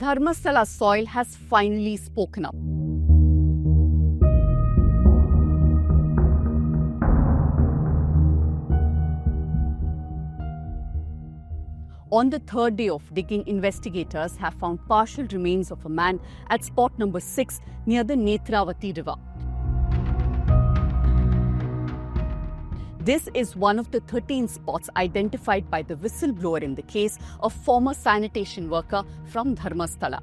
Dharmasthala soil has finally spoken up. On the third day of digging, investigators have found partial remains of a man at spot number 6 near the Netravati river. This is one of the 13 spots identified by the whistleblower in the case, a former sanitation worker from Dharmasthala.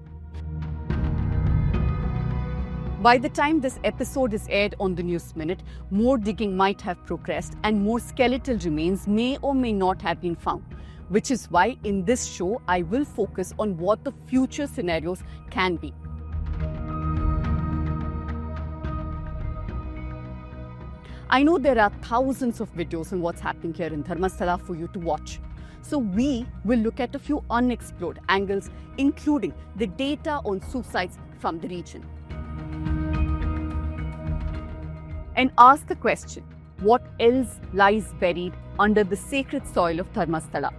By the time this episode is aired on the News Minute, more digging might have progressed and more skeletal remains may or may not have been found. Which is why in this show, I will focus on what the future scenarios can be. I know there are thousands of videos on what's happening here in Dharmasthala for you to watch. So we will look at a few unexplored angles, including the data on suicides from the region. And ask the question, what else lies buried under the sacred soil of Dharmasthala?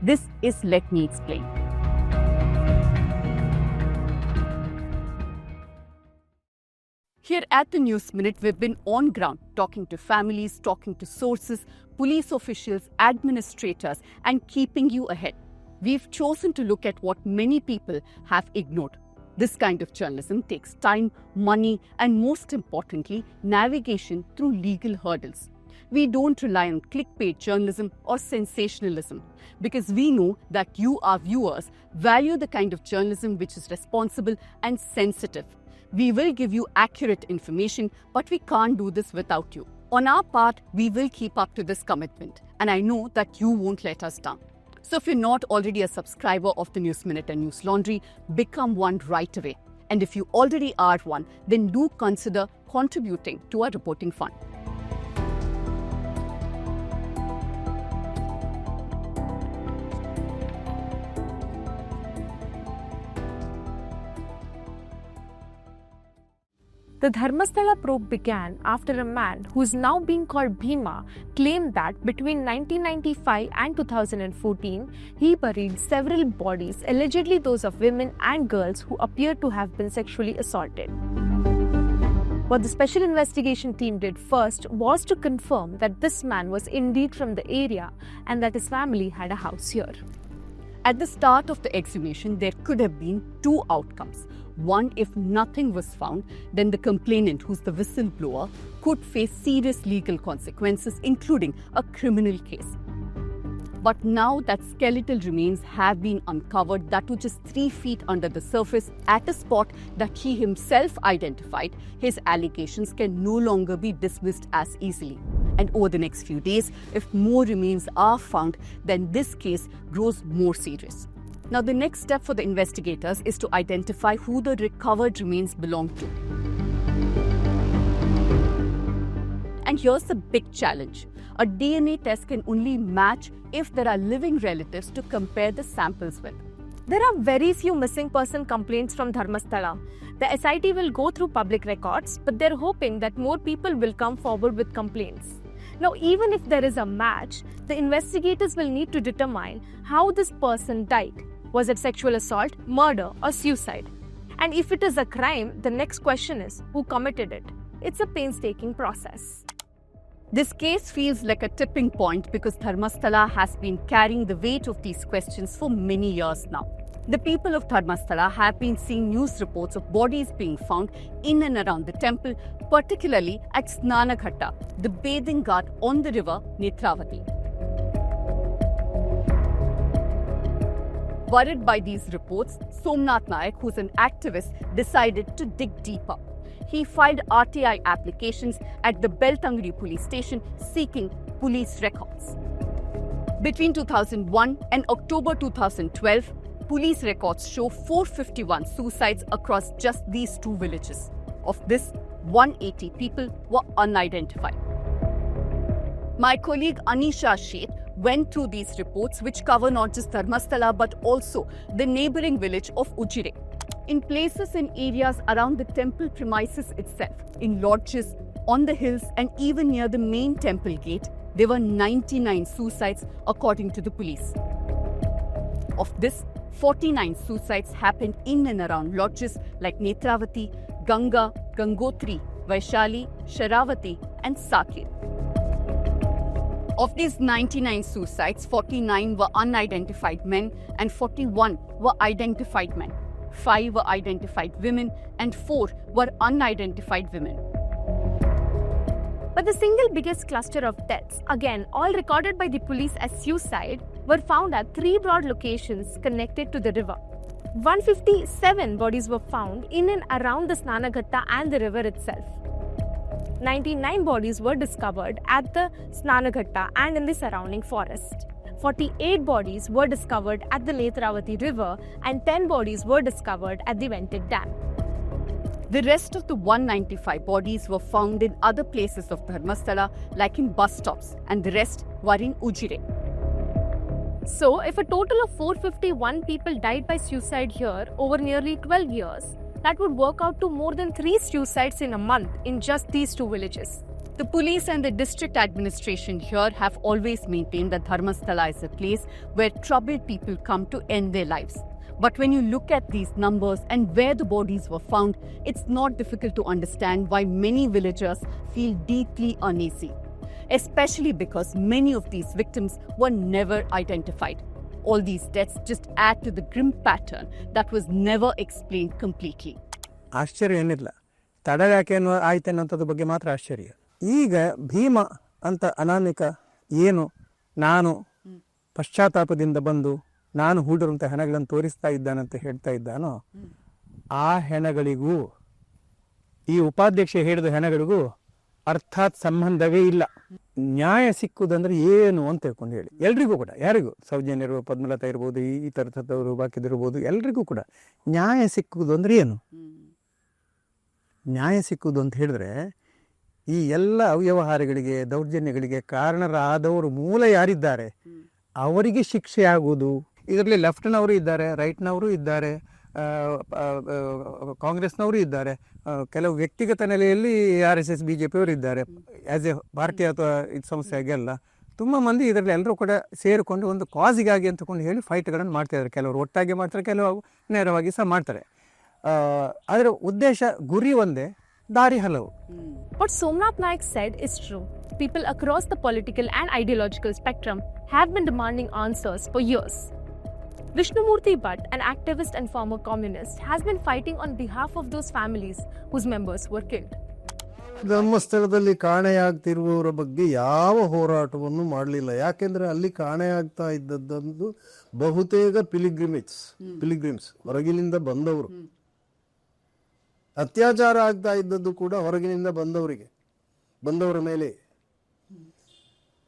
This is Let Me Explain. Here at the News Minute, we've been on ground talking to families, talking to sources, police officials, administrators, and keeping you ahead. We've chosen to look at what many people have ignored. This kind of journalism takes time, money, and most importantly, navigation through legal hurdles. We don't rely on clickbait journalism or sensationalism because we know that you, our viewers, value the kind of journalism which is responsible and sensitive. We will give you accurate information, but we can't do this without you. On our part, we will keep up to this commitment, and I know that you won't let us down. So if you're not already a subscriber of the News Minute and News Laundry, become one right away. And if you already are one, then do consider contributing to our reporting fund. The Dharmasthala probe began after a man who is now being called Bhima claimed that between 1995 and 2014, he buried several bodies, allegedly those of women and girls who appeared to have been sexually assaulted. What the special investigation team did first was to confirm that this man was indeed from the area and that his family had a house here. At the start of the exhumation, there could have been two outcomes. One, if nothing was found, then the complainant, who's the whistleblower, could face serious legal consequences, including a criminal case. But now that skeletal remains have been uncovered, that was just 3 feet under the surface at a spot that he himself identified, his allegations can no longer be dismissed as easily. And over the next few days, if more remains are found, then this case grows more serious. Now, the next step for the investigators is to identify who the recovered remains belong to. And here's the big challenge. A DNA test can only match if there are living relatives to compare the samples with. There are very few missing person complaints from Dharmasthala. The SIT will go through public records, but they're hoping that more people will come forward with complaints. Now, even if there is a match, the investigators will need to determine how this person died. Was it sexual assault, murder, or suicide? And if it is a crime, the next question is, who committed it? It's a painstaking process. This case feels like a tipping point because Dharmasthala has been carrying the weight of these questions for many years now. The people of Dharmasthala have been seeing news reports of bodies being found in and around the temple, particularly at Snanaghatta, the bathing ghat on the river Netravati. Worried by these reports, Somnath Nayak, who's an activist, decided to dig deeper. He filed RTI applications at the Beltangri police station seeking police records. Between 2001 and October 2012, police records show 451 suicides across just these two villages. Of this, 180 people were unidentified. My colleague Anisha Sheth went through these reports, which cover not just Dharmasthala but also the neighbouring village of Ujire. In places and areas around the temple premises itself, in lodges, on the hills and even near the main temple gate, there were 99 suicides according to the police. Of this, 49 suicides happened in and around lodges like Netravati, Ganga, Gangotri, Vaishali, Sharavati, and Saket. Of these 99 suicides, 49 were unidentified men and 41 were identified men. 5 were identified women and 4 were unidentified women. But the single biggest cluster of deaths, again all recorded by the police as suicide, were found at 3 broad locations connected to the river. 157 bodies were found in and around the Snanaghatta and the river itself. 99 bodies were discovered at the Snanaghatta and in the surrounding forest. 48 bodies were discovered at the Netravati river and 10 bodies were discovered at the Vented Dam. The rest of the 195 bodies were found in other places of Dharmasthala, like in bus stops, and the rest were in Ujire. So, if a total of 451 people died by suicide here over nearly 12 years, that would work out to more than 3 suicides in a month in just these 2 villages. The police and the district administration here have always maintained that Dharmasthala is a place where troubled people come to end their lives. But when you look at these numbers and where the bodies were found, it's not difficult to understand why many villagers feel deeply uneasy, especially because many of these victims were never identified. All these deaths just add to the grim pattern that was never explained completely. ಆಶ್ಚರ್ಯ ಏನಿಲ್ಲ, ತಡ ಯಾಕೆ ಆಯ್ತು ಅನ್ನೋಂಥದ್ರ ಬಗ್ಗೆ ಮಾತ್ರ ಆಶ್ಚರ್ಯ. ಈಗ ಭೀಮ ಅಂತ ಅನಾಮಿಕ ಏನು ನಾನು ಪಶ್ಚಾತ್ತಾಪದಿಂದ ಬಂದು ನಾನು ಹೂಡಿರುವಂಥ ಹೆಣಗಳನ್ನು ತೋರಿಸ್ತಾ ಇದ್ದಾನಂತ ಹೇಳ್ತಾ ಇದ್ದಾನೋ, ಆ ಹೆಣಗಳಿಗೂ ಈ ಉಪಾಧ್ಯಕ್ಷ ಹೇಳಿದ ಹೆಣಗಳಿಗೂ ಅರ್ಥಾತ್ ಸಂಬಂಧವೇ ಇಲ್ಲ. ನ್ಯಾಯ ಸಿಕ್ಕುದಂದ್ರೆ ಏನು ಅಂತ ತಿಳ್ಕೊಂಡು ಹೇಳಿ ಎಲ್ರಿಗೂ ಕೂಡ, ಯಾರಿಗೂ, ಸೌಜನ್ಯರು, ಪದ್ಮಲತಾ ಇರ್ಬೋದು, ಈ ಥರದವರು ಬಾಕಿದಿರ್ಬೋದು, ಎಲ್ರಿಗೂ ಕೂಡ ನ್ಯಾಯ ಸಿಕ್ಕುವುದು ಅಂದ್ರೆ ಏನು? ನ್ಯಾಯ ಸಿಕ್ಕುವುದು ಅಂತ ಹೇಳಿದ್ರೆ ಈ ಎಲ್ಲ ಅವ್ಯವಹಾರಗಳಿಗೆ, ದೌರ್ಜನ್ಯಗಳಿಗೆ ಕಾರಣರಾದವರು ಮೂಲ ಯಾರಿದ್ದಾರೆ ಅವರಿಗೆ ಶಿಕ್ಷೆ ಆಗುವುದು. ಇದರಲ್ಲಿ ಲೆಫ್ಟ್ನವರು ಇದ್ದಾರೆ, ರೈಟ್ನವರು ಇದ್ದಾರೆ, ಕಾಂಗ್ರೆಸ್ನವರು ಇದ್ದಾರೆ, ಕೆಲವು ವ್ಯಕ್ತಿಗತ ನೆಲೆಯಲ್ಲಿ RSS BJP ಅವರು ಇದ್ದಾರೆ. ಆ್ಯಸ್ ಎ ಭಾರತೀಯ ಅಥವಾ ಇದು ಸಂಸ್ಥೆಯಾಗೆಲ್ಲ ತುಂಬ ಮಂದಿ ಇದರಲ್ಲಿ ಎಲ್ಲರೂ ಕೂಡ ಸೇರಿಕೊಂಡು ಒಂದು ಕಾಸಿಗಾಗಿ ಅಂತಕೊಂಡು ಹೇಳಿ ಫೈಟ್ಗಳನ್ನು ಮಾಡ್ತಾಯಿದ್ದಾರೆ. ಕೆಲವರು ಒಟ್ಟಾಗಿ ಮಾಡ್ತಾರೆ, ಕೆಲವು ನೇರವಾಗಿ ಸಹ ಮಾಡ್ತಾರೆ. ಅದರ ಉದ್ದೇಶ, ಗುರಿ ಒಂದೇ, ದಾರಿ ಹಲವು. What Somnath Naik said is true. People across the political and ideological spectrum have been demanding answers for years. Vishnumurthy Bhatt, an activist and former communist, has been fighting on behalf of those families whose members were killed. ಧರ್ಮಸ್ಥಳದಲ್ಲಿ ಕಾಣೆಯಾಗ್ತಿರುವವರ ಬಗ್ಗೆ ಯಾವ ಹೋರಾಟವನ್ನು ಮಾಡಲಿಲ್ಲ. ಯಾಕೆಂದರೆ ಅಲ್ಲಿ ಕಾಣೆಯಾಗ್ತಾ ಇದ್ದದ್ದು ಬಹುತೇಕ ಪಿಲಿಗ್ರಿಮ್ಸ್ ಹೊರಗಿನಿಂದ ಬಂದವರು. ಅತ್ಯಾಚಾರ ಆಗ್ತಾ ಇದ್ದದ್ದು ಕೂಡ ಹೊರಗಿನಿಂದ ಬಂದವರ ಮೇಲೆ.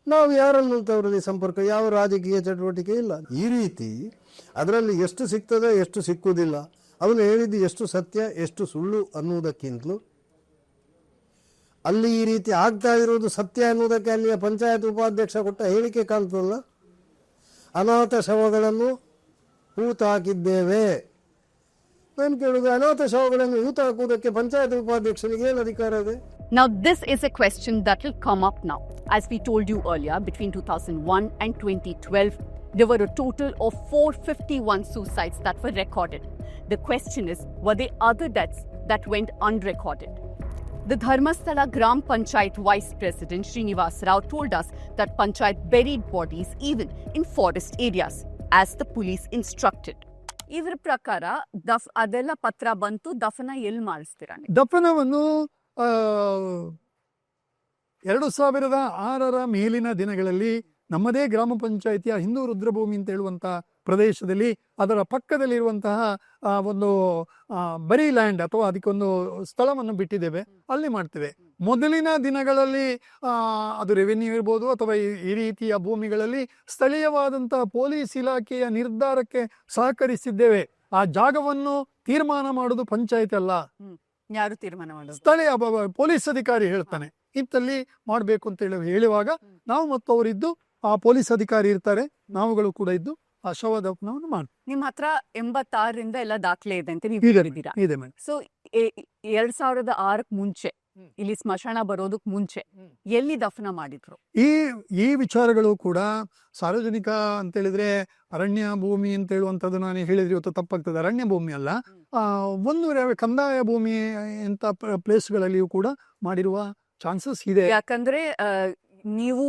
ನಾವು ಯಾರನ್ನಂಥವರಲ್ಲಿ ಸಂಪರ್ಕ, ಯಾವ ರಾಜಕೀಯ ಚಟುವಟಿಕೆ ಇಲ್ಲ. ಈ ರೀತಿ ಅದರಲ್ಲಿ ಎಷ್ಟು ಸಿಗ್ತದೆ, ಎಷ್ಟು ಸಿಕ್ಕುವುದಿಲ್ಲ, ಅವನು ಹೇಳಿದ್ದು ಎಷ್ಟು ಸತ್ಯ ಎಷ್ಟು ಸುಳ್ಳು ಅನ್ನುವುದಕ್ಕಿಂತಲೂ ಅಲ್ಲಿ ಈ ರೀತಿ ಆಗ್ತಾ ಇರೋದು ಸತ್ಯ ಅನ್ನುವುದಕ್ಕೆ ಅಲ್ಲಿಯ ಪಂಚಾಯತ್ ಉಪಾಧ್ಯಕ್ಷ ಕೊಟ್ಟ ಹೇಳಿಕೆ ಕಾಣ್ತದಲ್ಲ, ಅನಾಥ ಶವಗಳನ್ನು ಹೂತು ಹಾಕಿದ್ದೇವೆ. ನಾನು ಕೇಳುವುದು, ಅನಾಥ ಶವಗಳನ್ನು ಹೂತು ಹಾಕುವುದಕ್ಕೆ ಪಂಚಾಯತ್ ಉಪಾಧ್ಯಕ್ಷನಿಗೆ ಏನು ಅಧಿಕಾರ ಇದೆ? Now this is a question that will come up now. As we told you earlier, between 2001 and 2012, there were a total of 451 suicides that were recorded. The question is, were there other deaths that went unrecorded? The Dharmasthala Gram Panchayat Vice President Srinivas Rao told us that Panchayat buried bodies even in forest areas, as the police instructed. ಇದರ ಪ್ರಕಾರ ಅದೆಲ್ಲ ಪತ್ರ ಬಂತು, ದಫನ ಎಲ್ಲಿ ಮಾಡಿಸ್ತೀರಾ? ದಫನವನ್ನು 2006 ಮೇಲಿನ ದಿನಗಳಲ್ಲಿ ನಮ್ಮದೇ ಗ್ರಾಮ ಪಂಚಾಯಿತಿಯ ಹಿಂದೂ ರುದ್ರಭೂಮಿ ಅಂತ ಹೇಳುವಂಥ ಪ್ರದೇಶದಲ್ಲಿ ಅದರ ಪಕ್ಕದಲ್ಲಿರುವಂತಹ ಒಂದು ಬರೀ ಲ್ಯಾಂಡ್ ಅಥವಾ ಅದಕ್ಕೊಂದು ಸ್ಥಳವನ್ನು ಬಿಟ್ಟಿದ್ದೇವೆ, ಅಲ್ಲಿ ಮಾಡ್ತೇವೆ. ಮೊದಲಿನ ದಿನಗಳಲ್ಲಿ ಅದು ರೆವೆನ್ಯೂ ಇರ್ಬೋದು ಅಥವಾ ಈ ರೀತಿಯ ಭೂಮಿಗಳಲ್ಲಿ ಸ್ಥಳೀಯವಾದಂತಹ ಪೊಲೀಸ್ ಇಲಾಖೆಯ ನಿರ್ಧಾರಕ್ಕೆ ಸಹಕರಿಸಿದ್ದೇವೆ. ಆ ಜಾಗವನ್ನು ತೀರ್ಮಾನ ಮಾಡೋದು ಪಂಚಾಯತ್ ಅಲ್ಲ, ಯಾರು ತೀರ್ಮಾನ ಮಾಡೋದು? ಸ್ಥಳೀಯ ಪೊಲೀಸ್ ಅಧಿಕಾರಿ ಹೇಳ್ತಾನೆ ಇಂತಲ್ಲಿ ಮಾಡಬೇಕು ಅಂತ ಹೇಳುವಾಗ ನಾವು ಮತ್ತು ಅವರಿದ್ದು, ಆ ಪೊಲೀಸ್ ಅಧಿಕಾರಿ ಇರ್ತಾರೆ, ನಾವುಗಳು ಕೂಡ ಇದ್ದು ಆ ಶವದಫನವನ್ನು ಮಾಡ್ತೀವಿ. ನಿಮ್ಮ ಹತ್ರ 86ರಿಂದ ಎಲ್ಲ ದಾಖಲೆ ಇದೆ ಅಂತ ನೀವು ಹೇಳಿದ್ದೀರಾ. ಇದೆ ಮೇಡಮ್. ಸೊ 2006 ಮುಂಚೆ ಇಲ್ಲಿ ಸ್ಮಶಾನ ಬರೋದಕ್ ಮುಂಚೆ ಎಲ್ಲಿ ದಫನ ಮಾಡಿದ್ರು? ಈ ವಿಚಾರಗಳು ಕೂಡ ಸಾರ್ವಜನಿಕ ಅಂತ ಹೇಳಿದ್ರೆ ಅರಣ್ಯ ಭೂಮಿ ಅಂತ ಹೇಳುವಂಥದ್ದು ನಾನು ಹೇಳಿದ್ರೆ ಇವತ್ತು ತಪ್ಪಾಗ್ತದೆ. ಅರಣ್ಯ ಭೂಮಿ ಅಲ್ಲ, ಒಂದು ಕಂದಾಯ ಭೂಮಿ ಇಂಥ ಪ್ಲೇಸ್ಗಳಲ್ಲಿಯೂ ಕೂಡ ಮಾಡಿರುವ ಚಾನ್ಸಸ್ ಇದೆ. ಯಾಕಂದ್ರೆ ನೀವು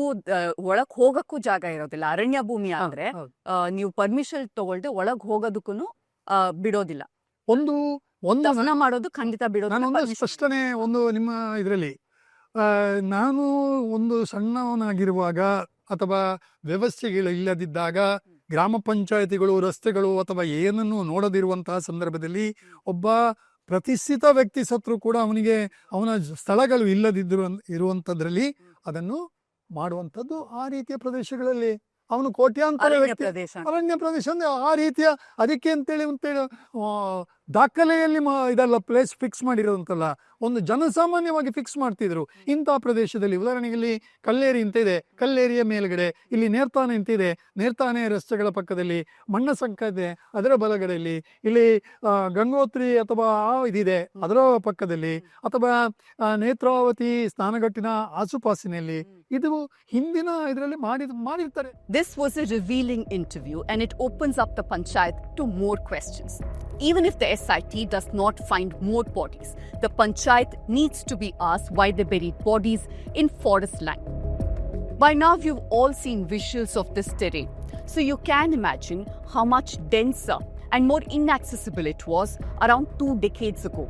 ಒಳಗ್ ಹೋಗಕ್ಕೂ ಜಾಗ ಇರೋದಿಲ್ಲ. ಅರಣ್ಯ ಭೂಮಿ ಆದ್ರೆ ನೀವು ಪರ್ಮಿಷನ್ ತಗೊಳ್ದೆ ಒಳಗ್ ಹೋಗೋದಕ್ಕೂ ಬಿಡೋದಿಲ್ಲ. ಒಂದು ದಫನ ಮಾಡೋದು ಖಂಡಿತ ಬಿಡೋದಿಲ್ಲ. ನಾನೊಂದು ಸ್ಪಷ್ಟನೆ ಒಂದು ನಿಮ್ಮ ಇದರಲ್ಲಿ, ನಾನು ಒಂದು ಸಣ್ಣವನಾಗಿರುವಾಗ ಅಥವಾ ವ್ಯವಸ್ಥೆಗಳು ಇಲ್ಲದಿದ್ದಾಗ ಗ್ರಾಮ ಪಂಚಾಯತಿಗಳು ರಸ್ತೆಗಳು ಅಥವಾ ಏನನ್ನು ನೋಡದಿರುವಂತಹ ಸಂದರ್ಭದಲ್ಲಿ ಒಬ್ಬ ಪ್ರತಿಷ್ಠಿತ ವ್ಯಕ್ತಿ ಸತ್ರು ಕೂಡ ಅವನಿಗೆ ಅವನ ಸ್ಥಳಗಳು ಇಲ್ಲದಿದ್ದರು ಇರುವಂಥದ್ರಲ್ಲಿ ಅದನ್ನು ಮಾಡುವಂಥದ್ದು ಆ ರೀತಿಯ ಪ್ರದೇಶಗಳಲ್ಲಿ ಅವನು ಕೋಟ್ಯಾಂತರ ವ್ಯಕ್ತಿ ಅರಣ್ಯ ಪ್ರದೇಶ ಅಂದ್ರೆ ಆ ರೀತಿಯ ಅದಕ್ಕೆ ಅಂತೇಳಿ ದಾಖಲೆಯಲ್ಲಿ ಇದೆಲ್ಲ ಪ್ಲೇಸ್ ಫಿಕ್ಸ್ ಮಾಡಿರೋದಂತಲ್ಲ, ಒಂದು ಜನಸಾಮಾನ್ಯವಾಗಿ ಫಿಕ್ಸ್ ಮಾಡ್ತಿದ್ರು. ಇಂಥ ಪ್ರದೇಶದಲ್ಲಿ ಉದಾಹರಣೆಗೆ ಇಲ್ಲಿ ಕಲ್ಲೇರಿ ಅಂತ ಇದೆ, ಕಲ್ಲೇರಿಯ ಮೇಲ್ಗಡೆ ಇಲ್ಲಿ ನೇರ್ತಾನೆ ಅಂತ ಇದೆ, ನೇರ್ತಾನೆ ರಸ್ತೆಗಳ ಪಕ್ಕದಲ್ಲಿ ಮಣ್ಣಸಂಕ ಇದೆ, ಅದರ ಬಲಗಡೆಯಲ್ಲಿ ಇಲ್ಲಿ ಗಂಗೋತ್ರಿ ಅಥವಾ ಇದಿದೆ ಅದರ ಪಕ್ಕದಲ್ಲಿ, ಅಥವಾ ನೇತ್ರಾವತಿ ಸ್ನಾನಘಟ್ಟಿನ ಆಸುಪಾಸಿನಲ್ಲಿ. ಇದು ಹಿಂದಿನ ಇದರಲ್ಲಿ ಮಾಡಿರ್ತಾರೆ. This was a revealing interview and it opens up the panchayat to more questions. Even if the SIT does not find more bodies, the panchayat needs to be asked why they buried bodies in forest land. By now you've all seen visuals of this terrain, so you can imagine how much denser and more inaccessible it was around 2 decades ago.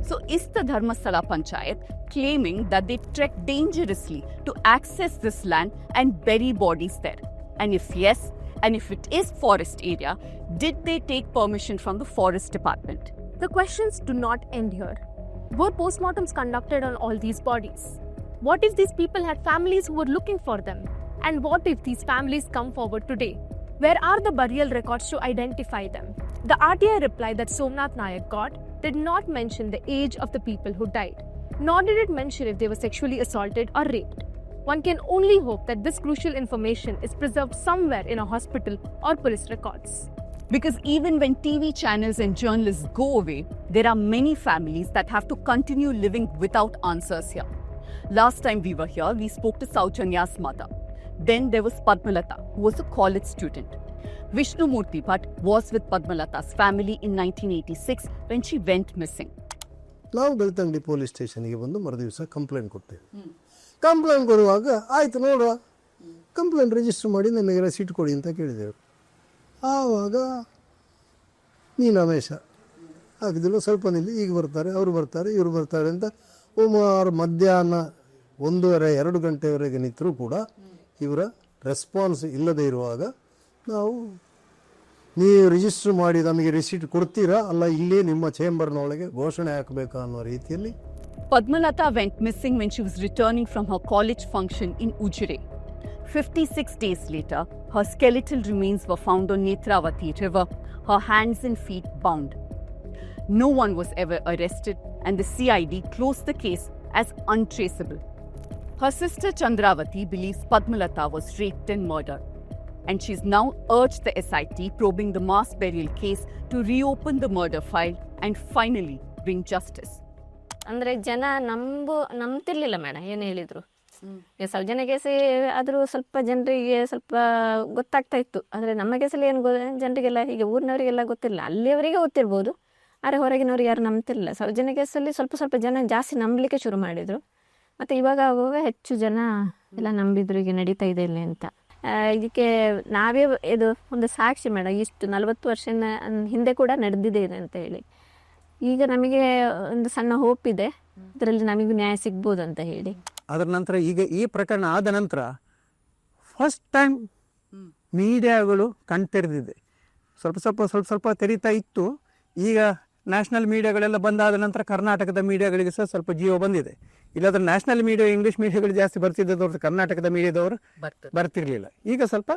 So is the Dharmasthala Panchayat claiming that they trekked dangerously to access this land and bury bodies there? And if yes, and if it is forest area, did they take permission from the forest department? The questions do not end here. Were postmortems conducted on all these bodies? What if these people had families who were looking for them? And what if these families come forward today? Where are the burial records to identify them? The RTI reply that Somnath Nayak got did not mention the age of the people who died, nor did it mention if they were sexually assaulted or raped. One can only hope that this crucial information is preserved somewhere in a hospital or police records. Because even when TV channels and journalists go away, there are many families that have to continue living without answers here. Last time we were here, we spoke to Saujanya's mother. Then there was Padmalata, who was a college student. Vishnu Murthy Bhatt was with Padmalata's family in 1986 when she went missing. ನಾವು Belthangady police ಸ್ಟೇಷನ್ಗೆ ಬಂದು ಮರುದಿವಸ complaint ಕೊಡ್ತೇವೆ. Complaint ಕೊಡುವಾಗ ಆಯಿತು ನೋಡುವ, complaint register ಮಾಡಿ ನನಗೆ ರೆಸಿಟ್ ಕೊಡಿ ಅಂತ ಕೇಳಿದೆವು. ಆವಾಗ ನೀನು ರಮೇಶ ಹಾಕಿದಿಲ್ಲ, ಸ್ವಲ್ಪ ನಿಲ್ಲಿ, ಈಗ ಬರ್ತಾರೆ, ಅವರು ಬರ್ತಾರೆ, ಇವರು ಬರ್ತಾರೆ ಅಂತ ಸುಮಾರು ಮಧ್ಯಾಹ್ನ 1:30-2 ಗಂಟೆವರೆಗೆ ನಿಂತರೂ ಕೂಡ ಇವರ ರೆಸ್ಪಾನ್ಸ್ ಇಲ್ಲದೇ ಇರುವಾಗ ನಾವು ನೀವು ರಿಜಿಸ್ಟರ್ ಮಾಡಿ ನಮಗೆ ರಿಸೀಟ್ ಕೊಡ್ತೀರಾ ಅಲ್ಲ ಇಲ್ಲೇ ನಿಮ್ಮ ಚೇಂಬರ್ನೊಳಗೆ ಘೋಷಣೆ ಹಾಕಬೇಕಾ ಅನ್ನೋ ರೀತಿಯಲ್ಲಿ. Padmalata went missing when she was returning from her college function in Ujire. 56 days later, her skeletal remains were found on Netravati river, her hands and feet bound. No one was ever arrested and the CID closed the case as untraceable. Her sister Chandravati believes Padmalata was raped and murdered. And she's now urged the SIT probing the mass burial case to reopen the murder file and finally bring justice. ಅಂದರೆ ಜನ ನಂಬ್ತಿರ್ಲಿಲ್ಲ madam ಏನು ಹೇಳಿದ್ರು. ಸೌಜನ್ಯ ಕೇಸೆ ಆದರೂ ಸ್ವಲ್ಪ ಜನರಿಗೆ ಸ್ವಲ್ಪ ಗೊತ್ತಾಗ್ತಾ ಇತ್ತು, ಆದರೆ ನಮ್ಮ ಕೇಸಲ್ಲಿ ಏನು ಜನರಿಗೆಲ್ಲ ಹೀಗೆ ಊರಿನವರಿಗೆಲ್ಲ ಗೊತ್ತಿಲ್ಲ, ಅಲ್ಲಿಯವರಿಗೆ ಗೊತ್ತಿರ್ಬೋದು, ಆದರೆ ಹೊರಗಿನವ್ರಿಗೆ ಯಾರು ನಂಬ್ತಿರ್ಲಿಲ್ಲ. ಸೌಜನ್ಯ ಕೇಸಲ್ಲಿ ಸ್ವಲ್ಪ ಜನ ಜಾಸ್ತಿ ನಂಬಲಿಕ್ಕೆ ಶುರು ಮಾಡಿದರು, ಮತ್ತು ಇವಾಗ ಆಗುವಾಗ ಹೆಚ್ಚು ಜನ ಎಲ್ಲ ನಂಬಿದ್ರು ಈಗ ನಡೀತಾ ಇದೆ ಇಲ್ಲಿ ಅಂತ. ಇದಕ್ಕೆ ನಾವೇ ಇದು ಒಂದು ಸಾಕ್ಷಿ ಮೇಡಮ್, ಇಷ್ಟು 40 ವರ್ಷ ಹಿಂದೆ ಕೂಡ ನಡೆದಿದೆ ಇದೆ ಅಂತ ಹೇಳಿ. ಈಗ ನಮಗೆ ಒಂದು ಸಣ್ಣ ಹೋಪ್ ಇದೆ, ಇದರಲ್ಲಿ ನಮಗೂ ನ್ಯಾಯ ಸಿಗ್ಬೋದು ಅಂತ ಹೇಳಿ. ಅದರ ನಂತರ ಈಗ ಈ ಪ್ರಕರಣ ಆದ ನಂತರ ಫಸ್ಟ್ ಟೈಮ್ ಮೀಡಿಯಾಗಳು ಕಣ್ತೆರೆದಿದೆ. ಸ್ವಲ್ಪ ತೆರೀತಾ ಇತ್ತು. ಈಗ ನ್ಯಾಷನಲ್ ಮೀಡಿಯಾಗಳೆಲ್ಲ ಬಂದಾದ ನಂತರ ಕರ್ನಾಟಕದ ಮೀಡಿಯಾಗಳಿಗೆ ಸಹ ಸ್ವಲ್ಪ ಜೀವ ಬಂದಿದೆ. ಇಲ್ಲಾಂದ್ರೆ ನ್ಯಾಷನಲ್ ಮೀಡಿಯಾ ಇಂಗ್ಲೀಷ್ ಮೀಡಿಯಾಗಳು ಜಾಸ್ತಿ ಬರ್ತಿದ್ದವ್ರು, ಕರ್ನಾಟಕದ ಮೀಡಿಯಾದವರು ಬರ್ತಿರ್ಲಿಲ್ಲ. ಈಗ ಸ್ವಲ್ಪ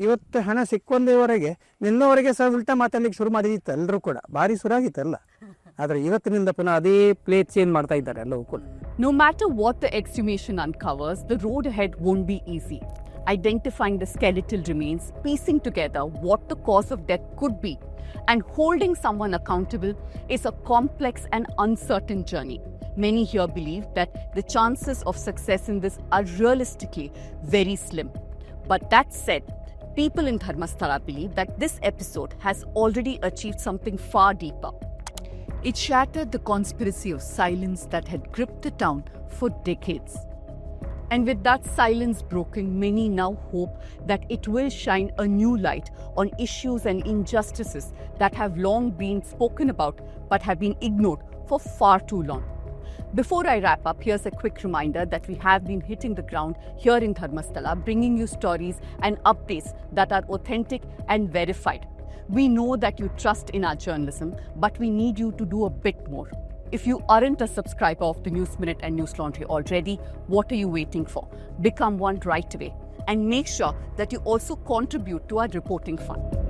ಇವತ್ತು ಹಣ ಸಿಕ್ಕೊಂದೇವರೆಗೆ ನಿನ್ನವರೆಗೆ ಸಹ ಉಲ್ಟಾ ಮಾತಾಡ್ಲಿಕ್ಕೆ ಶುರು ಮಾಡಿತ್ತು. ಎಲ್ಲರೂ ಕೂಡ ಭಾರಿ ಸುರಾಗಿತ್ತಲ್ಲ, ಆದರೆ ಇವತ್ತಿನಿಂದ ಪುನಃ ಅದೇ ಪ್ಲೇಟ್ ಚೇಂಜ್ ಮಾಡ್ತಾ ಇದ್ದಾರೆ ಎಲ್ಲವೂ ಕೂಡ. No matter what the exhumation uncovers, the road ahead won't be easy. identifying the skeletal remains, piecing together what the cause of death could be, and holding someone accountable is a complex and uncertain journey. Many here believe that the chances of success in this are realistically very slim. But that said, people in Dharmasthala believe that this episode has already achieved something far deeper. It shattered the conspiracy of silence that had gripped the town for decades. And with that silence broken, many now hope that it will shine a new light on issues and injustices that have long been spoken about but have been ignored for far too long. Before I wrap up, here's a quick reminder that we have been hitting the ground here in Dharmasthala, bringing you stories and updates that are authentic and verified. We know that you trust in our journalism, but we need you to do a bit more. If you aren't a subscriber of the News Minute and News Laundry already, what are you waiting for? Become one right away. And make sure that you also contribute to our reporting fund.